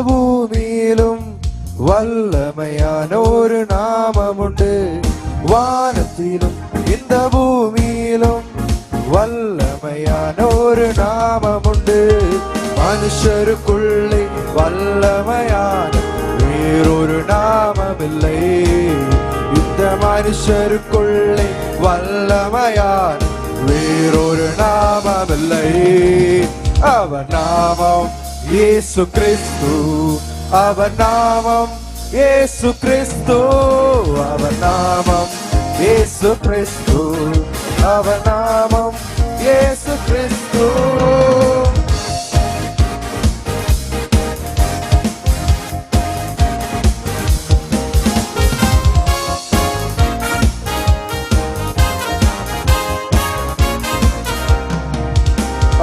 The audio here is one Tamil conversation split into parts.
பூமியிலும் வல்லமையான ஒரு நாமம் உண்டு. வானத்திலும் இந்த பூமியிலும் வல்லமையான ஒரு நாமம் உண்டு. மனுஷருக்குள்ளே வல்லமையான வேறொரு நாமம் இல்லை. இந்த மனுஷருக்குள்ளே வல்லமையான வேறொரு நாமம் இல்லை. அவர் நாமம் இயேசு கிறிஸ்து. அவர் நாமம் இயேசு கிறிஸ்து. அவர் நாமம் இயேசு கிறிஸ்து. அவர் நாமம் இயேசு கிறிஸ்து.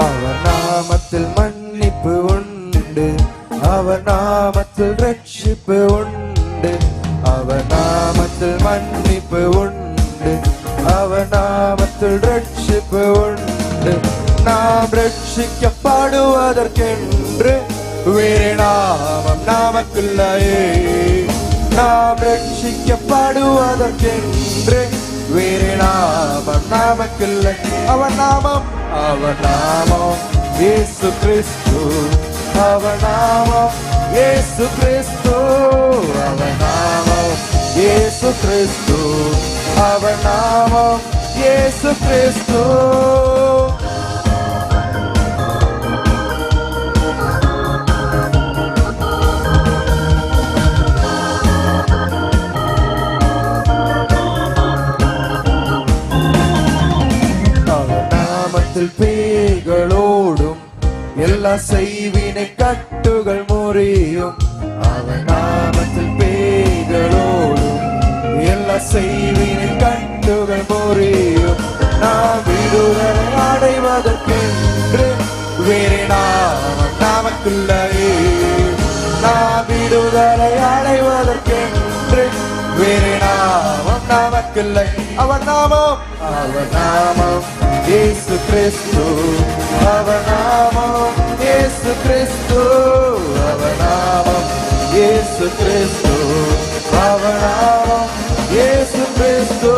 அவர் நாமத்தில் மன்னிப்பு உண்டு. அவர் நாமத்தில் ரட்சிப்பு உண்டு. அவர் நாமத்தில் மன்னிப்பு உண்டு. அவர் நாமத்தில் ரட்சிப்பு உண்டு. நாம் ரட்சிக்கப்படுவதற்கென்று வேறு நாமம் நமக்கில்லையே. நாம் ரட்சிக்கப்படுவதற்கென்று வேறு நாமம் நமக்கில்லை. அவர் நாமம் இயேசு கிறிஸ்து. அவர் நாமம் இயேசு கிறிஸ்து. அவர் நாமம் இயேசு கிறிஸ்து. அவர் நாமம் இயேசு கிறிஸ்து. பேய்களோடும் எல்லா செய்வினை கட்டுகள் முறியும். அவர் நாமத்தில் பேய்களோடும் எல்லா செய்வினை கட்டுகள் முறியும். நாம் விடுதலை அடைவதற்கென்று வேறு நாமம் நமக்கில்லையே. நாம் விடுதலை அடைவதற்கென்று வேறு நாமம் நமக்கில்லை. அவர் நாமம் இயேசு கிறிஸ்து. அவர் நாமம் இயேசு கிறிஸ்து. அவர் நாமம் இயேசு கிறிஸ்து. அவர் நாமம் இயேசு கிறிஸ்து.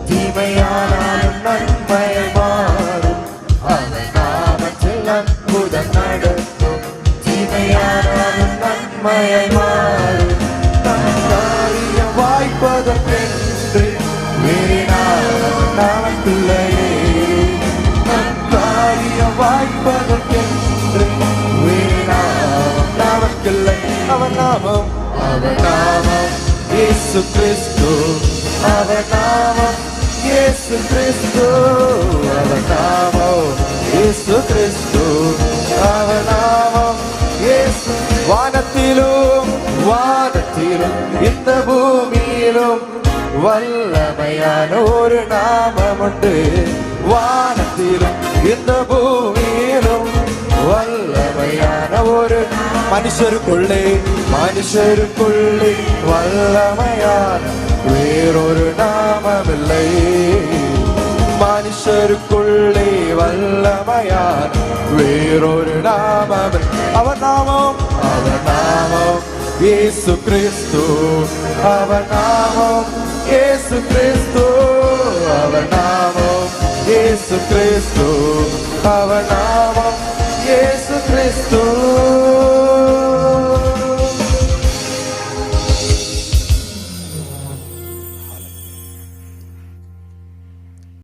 தீமையானாலும் நன்மையை மாறும். அவர் நாமத்தில் அற்புதம் நடக்கும். தீமையானாலும் நன்மையை மாறும். நம் காரியம் வாய்ப்பதற்கென்று வேறு நாமம் நமக்கில்லையே. நம் காரியம் வாய்ப்பதற்கென்று வேறு நாமம் நமக்கில்லை. அவர் நாமம் இயேசு கிறிஸ்து. அவர் நாமம் இயேசு கிறிஸ்து. அவர் நாமம் இயேசு கிறிஸ்து. அவர் நாமம் இயேசு. வானத்திலும் இந்த பூமியிலும் வல்லமையான ஒரு நாமம் உண்டு. வானத்திலும் இந்த பூமியிலும் வல்லமையான ஒரு மனுஷருக்குள்ளே வல்லமையான வேறொரு நாமமில்லை. மனுஷருக்குள்ளே வல்லமையான வேறொரு நாமம். அவர் நாமம் இயேசு கிறிஸ்து. அவர் நாமம் இயேசு கிறிஸ்து. அவர் நாமம் இயேசு கிறிஸ்து. அவர் நாமம் இயேசு கிறிஸ்து.